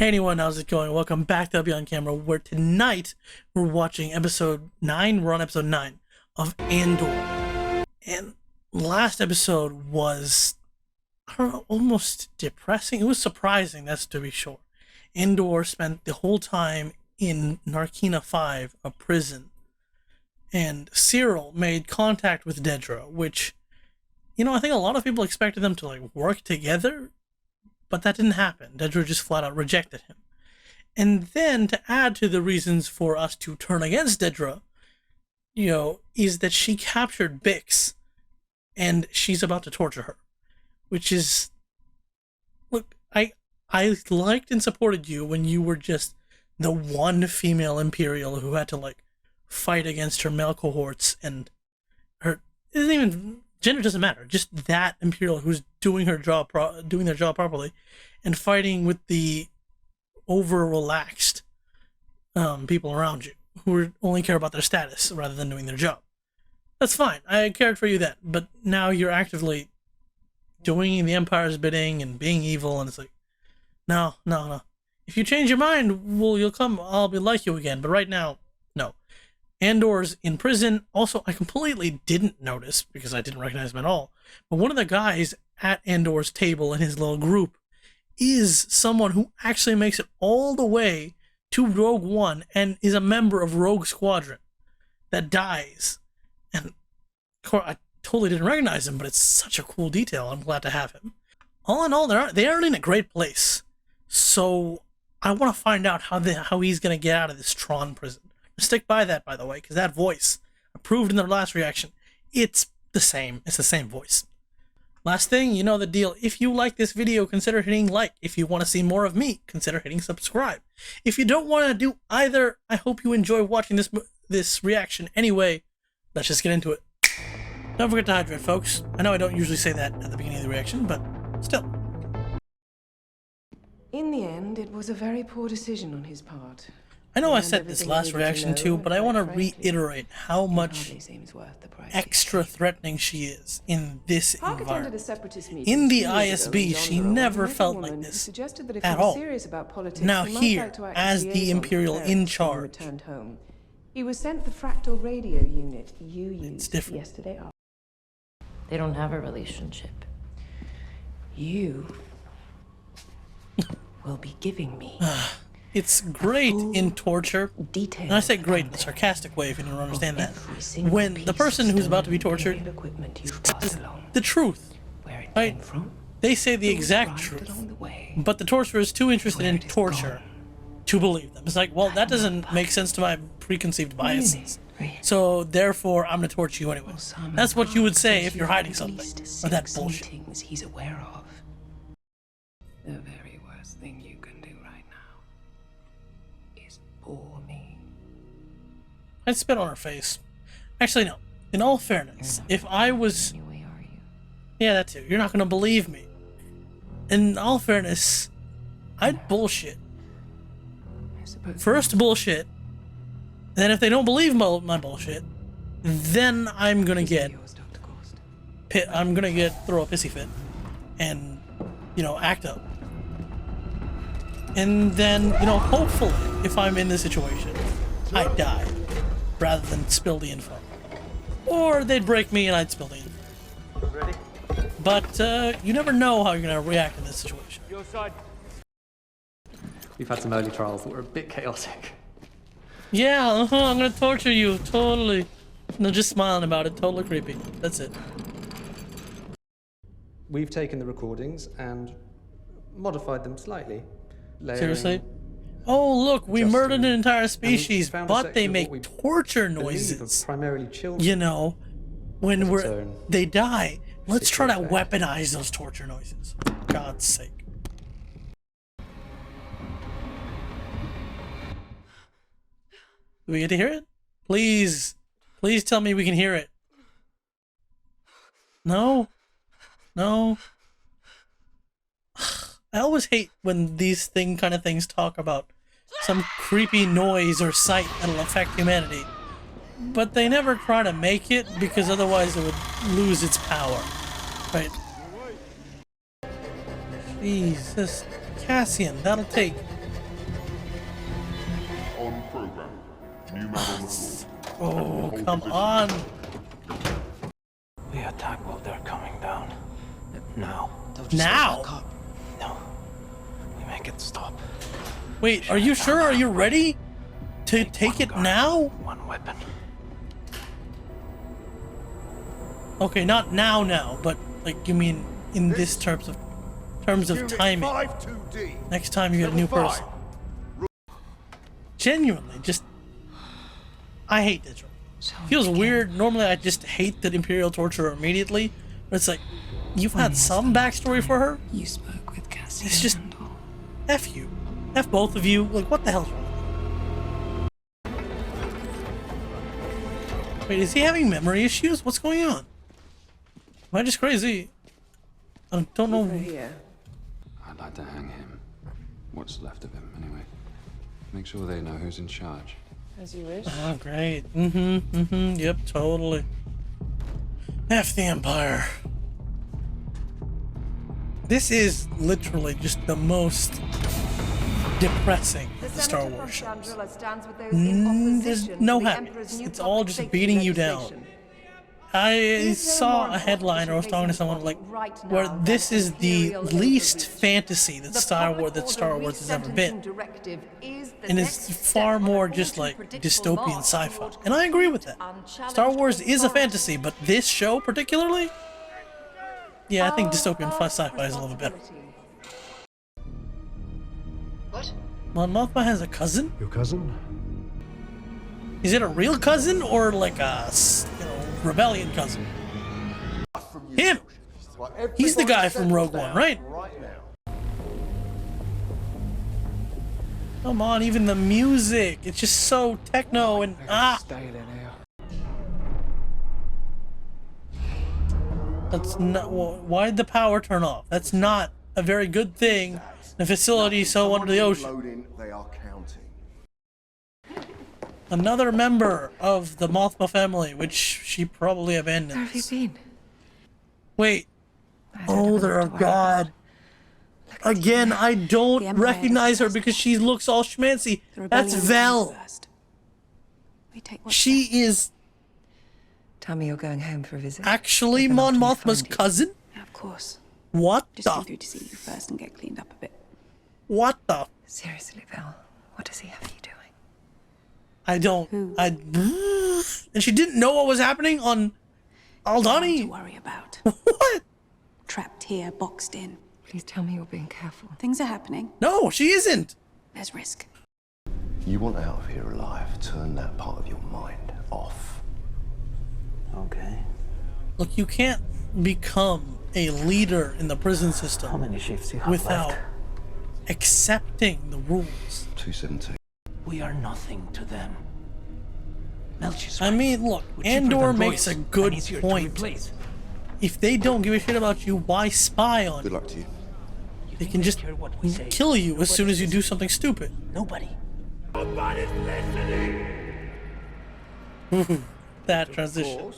Hey anyone, how's it going? Welcome back to Abhi on Camera, where tonight we're watching episode 9. We're on episode 9 of Andor. And last episode was, I don't know, almost depressing. It was surprising, that's to be sure. Andor spent the whole time in Narkina 5, a prison. And Cyril made contact with Dedra, which, I think a lot of people expected them to work together. But that didn't happen. Dedra just flat out rejected him. And then, to add to the reasons for us to turn against Dedra, is that she captured Bix, and she's about to torture her. Which is... Look, I liked and supported you when you were just the one female Imperial who had to, fight against her male cohorts, and her... It isn't even... Gender doesn't matter. Just that Imperial who's doing their job properly, and fighting with the over-relaxed people around you who only care about their status rather than doing their job. That's fine. I cared for you then, but now you're actively doing the Empire's bidding and being evil, and it's like, no. If you change your mind, you'll come. I'll be like you again. But right now, no. Andor's in prison. Also, I completely didn't notice, because I didn't recognize him at all, but one of the guys at Andor's table in his little group is someone who actually makes it all the way to Rogue One and is a member of Rogue Squadron that dies. And I totally didn't recognize him, but it's such a cool detail. I'm glad to have him. All in all, they are in a great place. So I want to find out how he's going to get out of this TRON prison. Stick by that, by the way, because that voice, approved in their last reaction, it's the same. It's the same voice. Last thing, you know the deal. If you like this video, consider hitting like. If you want to see more of me, consider hitting subscribe. If you don't want to do either, I hope you enjoy watching this reaction anyway. Let's just get into it. Don't forget to hydrate, folks. I know I don't usually say that at the beginning of the reaction, but still. In the end, it was a very poor decision on his part. I know I said this last reaction too, but I want to reiterate how much extra threatening she is in this environment. In the ISB, she never felt like this at all. Now here, as the Imperial in charge, he was sent the fractal radio unit you used yesterday. They don't have a relationship. You will be giving me... It's great in torture, and I say great in a sarcastic way if you don't understand that, when the person who's about to be tortured is the truth, right? They say the exact truth, but the torturer is too interested in torture to believe them. It's like, well, that doesn't make sense to my preconceived biases, so therefore I'm going to torture you anyway. That's what you would say if you're hiding something, or that bullshit. He's aware of. The very worst thing you can do right now is bore me. I'd spit on her face. Actually, no. In all fairness, if I was... Yeah, that too. You're not going to believe me. In all fairness, I'd bullshit. First bullshit. Then if they don't believe my bullshit, then I'm going to throw a pissy fit. And, act up. And then, hopefully, if I'm in this situation, I die, rather than spill the info. Or they'd break me and I'd spill the info. Ready? But, you never know how you're going to react in this situation. Your side. We've had some early trials that were a bit chaotic. Yeah, I'm going to torture you, totally. No, just smiling about it, totally creepy. That's it. We've taken the recordings and modified them slightly. Seriously? Oh, look, we murdered an entire species, but they make torture noises. Primarily children. When they die. Let's try to weaponize those torture noises. For God's sake. Do we get to hear it? Please. Please tell me we can hear it. No? No? I always hate when these kind of things talk about some creepy noise or sight that'll affect humanity. But they never try to make it, because otherwise it would lose its power. Right? Jesus. Cassian, that'll take Oh, come on. We attack while they're coming down. Now. Now? No. We make it stop. Wait, are you sure? Are you ready to take it now? One weapon. Okay, not now, but like you mean in this terms of timing. Next time you get a new person. Genuinely, just I hate Dedra. Feels weird. Normally I just hate the Imperial torturer immediately, but it's like you've had some backstory for her. You spoke with Cassian. It's just Andor. F you. F both of you. Like what the hell's wrong? Wait, is he having memory issues? What's going on? Am I just crazy? I don't know. I'd like to hang him. What's left of him, anyway. Make sure they know who's in charge. As you wish. Oh, great. Yep, totally. F the Empire. This is literally just the most depressing Star Wars shows. There's no happiness. It's all just beating you down. I saw a headline, or I was talking to someone like, where this is the least fantasy that Star Wars has ever been, and it's far more just like dystopian sci-fi. And I agree with that. Star Wars is a fantasy, but this show particularly, yeah, I think dystopian sci-fi is a little better. What? Mon Mothma has a cousin? Your cousin? Is it a real cousin or like a, rebellion cousin? Him! He's the guy from Rogue One, right? Come on, even the music. It's just so techno and That's not. Why did the power turn off? That's not a very good thing. The facility so under the ocean. Another member of the Mothma family, which she probably abandoned. Where have you been? Wait. Oh, they're a god. Again, I don't recognize her because she looks all schmancy. That's Vel. She is Tell me you're going home for a visit. actually Mon Mothma's cousin? Yeah, of course. What Just came the? through to see you first and get cleaned up a bit. What the? Seriously, Val, what does he have you doing? I don't. Who? And she didn't know what was happening on Nothing to Aldani. worry about. What? Trapped here, boxed in. Please tell me you're being careful. Things are happening. No, she isn't. There's risk. You want out of here alive, turn that part of your mind off. Okay. Look, you can't become a leader in the prison How system many shifts you have without left? accepting the rules. 217. We are nothing to them. Melchi's I right. mean, look, We're cheaper Andor than makes boys a and good easier to point. replace. If they don't give a shit about you, why spy on Good you? luck to you. You They think can just care what we say? kill you as soon as you Nobody do something stupid. Nobody. That transition.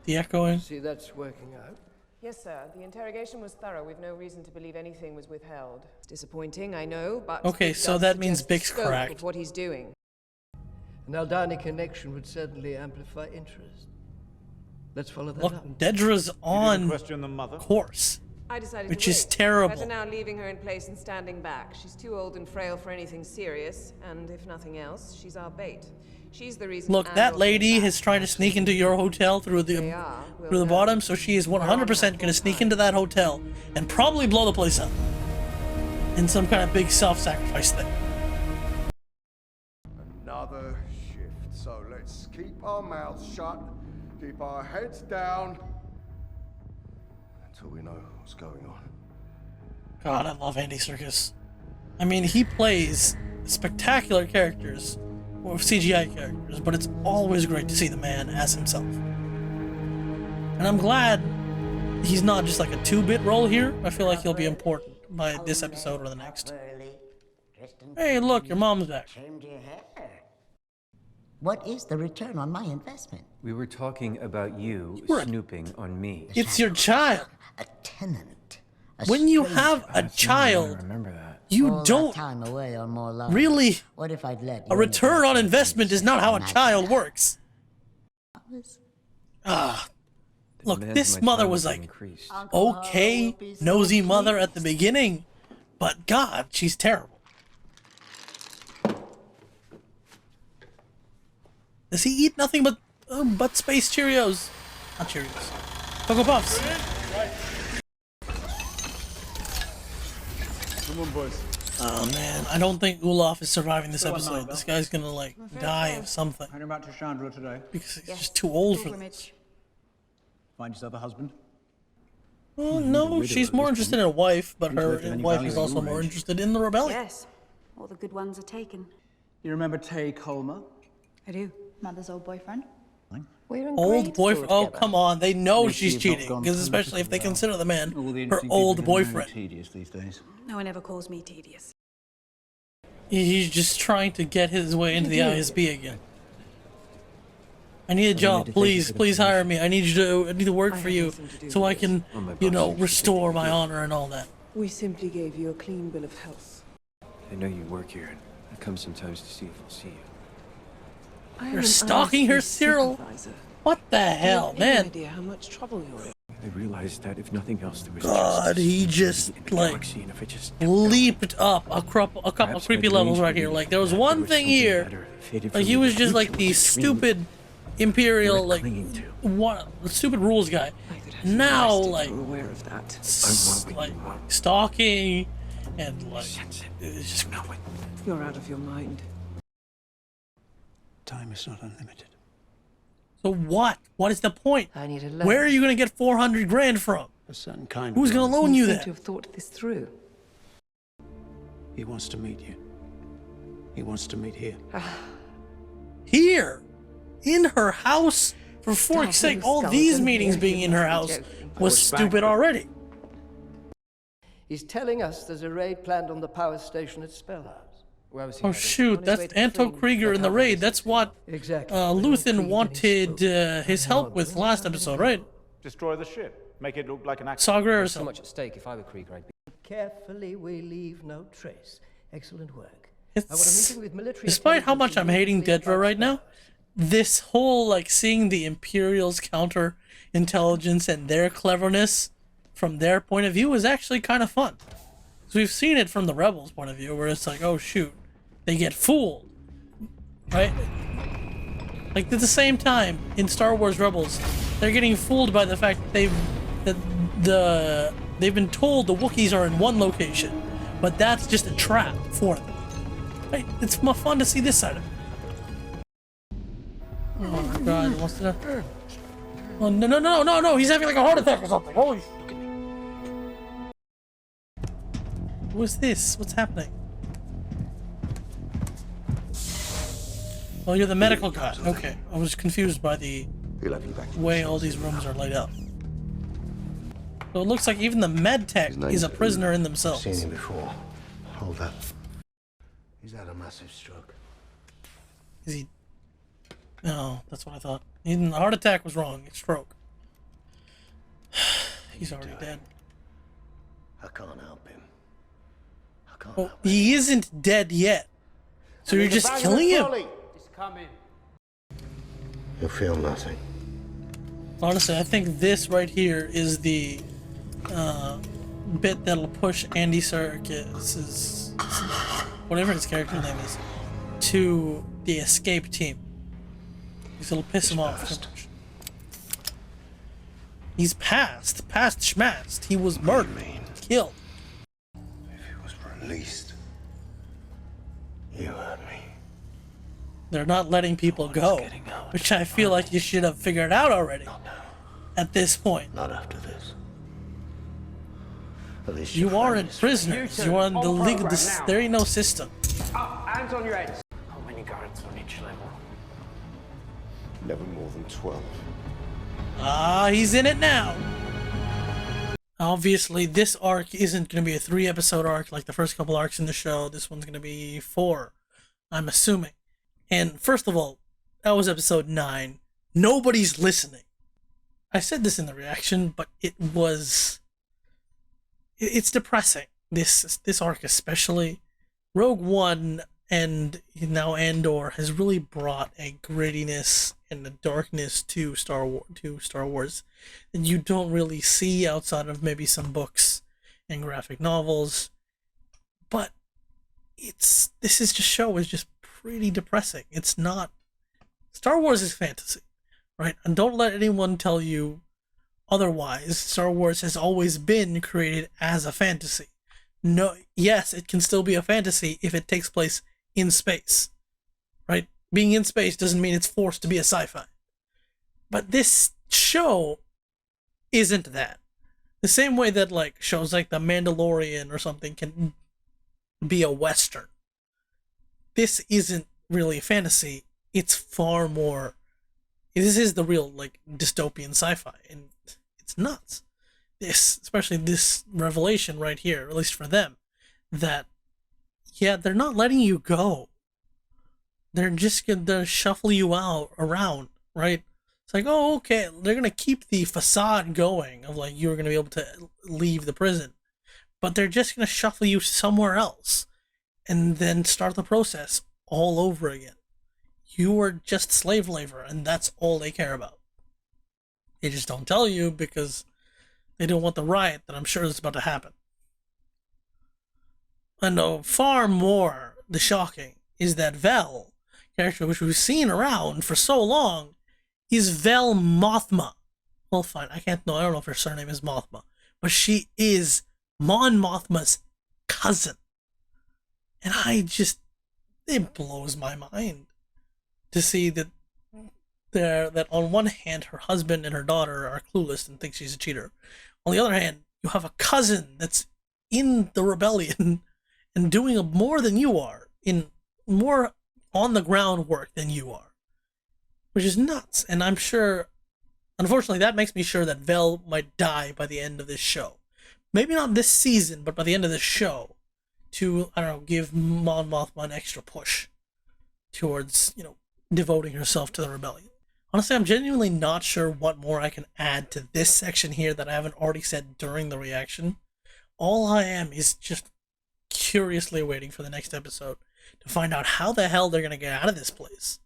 The echoing. See, that's working out. Yes, sir. The interrogation was thorough. We've no reason to believe anything was withheld. It's disappointing, I know, but Okay, it so does that means suggest the Big's scope correct. of what he's doing. An Aldani connection would certainly amplify interest. Let's follow that up. Look, Dedra's on Question the mother. course. I decided Which to is wait. terrible. Better now leaving her in place and standing back. She's too old and frail for anything serious, and if nothing else, she's our bait. She's the reason. Look, Andor that came lady back. is trying to sneak into your hotel through They the are. We'll through the know. bottom, so she is 100% going to sneak into that hotel and probably blow the place up in some kind of big self-sacrifice thing. Another shift. So let's keep our mouths shut, keep our heads down until we know what's going on. God, I love Andy Serkis. I mean, he plays spectacular characters, or CGI characters, but it's always great to see the man as himself. And I'm glad he's not just like a 2-bit role here. I feel like he'll be important by this episode or the next. Hey, look, your mom's back. What is the return on my investment? We were talking about you Right. snooping on me. It's your child. A tenant when you have a child, you All that don't time away on more love. really. What if I'd let A you return on negotiate investment is not how a child works. Look, this mother was like, okay, nosy mother at the beginning, but God, she's terrible. Does he eat nothing but space Cheerios? Not Cheerios. Cocoa Puffs. Come on, boys. Oh man, I don't think Olaf is surviving this episode. This guy's gonna like die of something. Heading back to Chandra today. Because he's just too old for this. Find yourself a husband. Well, no, she's more interested in a wife, but her wife is also more interested in the rebellion. Yes, all the good ones are taken. You remember Tay Colmer? I do. Mother's old boyfriend. We're in Old grade boyfriend? school Oh, together. come on. They know Least she's you've not cheating, gone because especially if they consider the man her old boyfriend. Tedious these days. No one ever calls me tedious. He's just trying to get his way into the ISB again. I need a job, please, please hire me. I need to work for you, so I can, you know, restore my honor and all that. We simply gave you a clean bill of health. I know you work here, and I come sometimes to see if I'll see you. You're stalking her, Cyril. What the hell, man? Idea how much trouble you're in. I realized that if nothing else, there was God, he just like leaped up a couple creepy levels right here. Like there was one thing here, like he was just like the stupid imperial like what stupid rules guy. Now like aware of that. Like stalking and like it's just You're out of your mind. Time is not unlimited. so what? What is the point? I need a loan. Where are you gonna get 400 grand from? A certain kind. Who's gonna loan you seem that? to have thought this through. He wants to meet you. He wants to meet here. Here, in her house. For fork's sake, all these meetings being in her house was stupid already. He's telling us there's a raid planned on the power station at Spellhouse. Where was he Oh headed? shoot, that's Anto Krieger in the raid. That's what Exactly. Luthen wanted his help with last episode, right? Destroy the ship. Make it look like an accident. Saw Gerrera There's so much at stake. If I were Krieger, I'd be... Carefully, we leave no trace. Excellent work. It's, despite how much I'm hating Dedra right now, this whole like seeing the Imperials counter intelligence and their cleverness from their point of view is actually kind of fun. So we've seen it from the Rebels' point of view, where it's like, oh shoot, they get fooled, right? Like at the same time in Star Wars Rebels, they're getting fooled by the fact that they've been told the Wookiees are in one location, but that's just a trap for them. Right? It's more fun to see this side of it. Oh my God! What's that? Oh no! He's having like a heart attack or something. Holy shit! What's this? What's happening? Oh, you're the medical guy. Okay, I was confused by the way all these rooms are laid out. So it looks like even the med tech is a prisoner in themselves. I've seen him before. Hold up. He's had a massive stroke. Is he? No, that's what I thought. Even the heart attack was wrong. It's stroke. He's already dead. I can't help him. I can't. Oh, he isn't dead yet. So you're just killing him? It's coming. He'll feel nothing. Honestly, I think this right here is the bit that'll push Andy Serkis's, whatever his character name is, to the escape team. Because it'll piss him off too much. He's past schmast. He was murdered, killed. If he was released, you heard me. They're not letting people go, which I feel like you should have figured out already. At this point. Not after this. At least You aren't prisoners. You are in the legal. There ain't no system. Up, hands on your heads. How many guards on each level? Never more than 12. Ah, he's in it now. Obviously, this arc isn't going to be a 3-episode arc like the first couple arcs in the show. This one's going to be 4, I'm assuming. And first of all, that was episode 9. Nobody's listening. I said this in the reaction, but it was it's depressing. This arc especially. Rogue One and now Andor has really brought a grittiness and a darkness to Star Wars that you don't really see outside of maybe some books and graphic novels. But show is just pretty depressing. It's not. Star Wars is fantasy, right? And don't let anyone tell you otherwise. Star Wars has always been created as a fantasy. No, yes, it can still be a fantasy if it takes place in space, right? Being in space doesn't mean it's forced to be a sci-fi. But this show isn't that. The same way that like shows like The Mandalorian or something can be a Western. This isn't really fantasy. It's far more. This is the real like dystopian sci-fi, and it's nuts. Especially this revelation right here, at least for them, that yeah, they're not letting you go. They're just gonna shuffle you around, right? It's like, oh, okay, they're gonna keep the facade going of like you're gonna be able to leave the prison, but they're just gonna shuffle you somewhere else, and then start the process all over again. You are just slave labor, and that's all they care about. They just don't tell you because they don't want the riot that I'm sure is about to happen. And far more the shocking is that Vel, character which we've seen around for so long, is Vel Mothma. Well, fine, I don't know if her surname is Mothma, but she is Mon Mothma's cousin. And it blows my mind to see that on one hand her husband and her daughter are clueless and think she's a cheater. On the other hand, you have a cousin that's in the rebellion and doing more than you are, in more on the ground work than you are, which is nuts. And I'm sure, unfortunately, that makes me sure that Vel might die by the end of this show. Maybe not this season, but by the end of this show, to, I don't know, give Mon Mothma an extra push towards, devoting herself to the rebellion. Honestly, I'm genuinely not sure what more I can add to this section here that I haven't already said during the reaction. All I am is just curiously waiting for the next episode to find out how the hell they're going to get out of this place.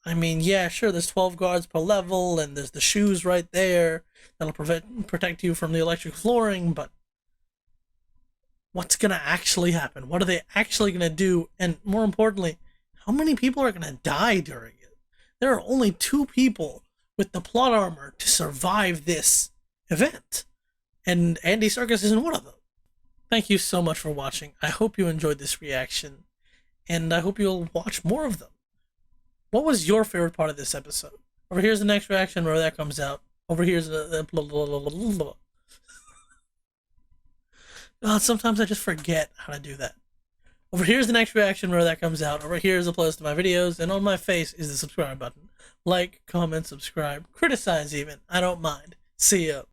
I mean, yeah, sure, there's 12 guards per level, and there's the shoes right there that'll protect you from the electric flooring, but what's going to actually happen? What are they actually going to do? And more importantly, how many people are going to die during it? There are only 2 people with the plot armor to survive this event, and Andy Serkis isn't one of them. Thank you so much for watching. I hope you enjoyed this reaction, and I hope you'll watch more of them. What was your favorite part of this episode? Over here's the next reaction where that comes out. Over here's the blah, blah, blah, blah, blah. God, sometimes I just forget how to do that. Over here's the next reaction where that comes out. Over here is a playlist of my videos, and on my face is the subscribe button. Like, comment, subscribe, criticize even. I don't mind. See ya.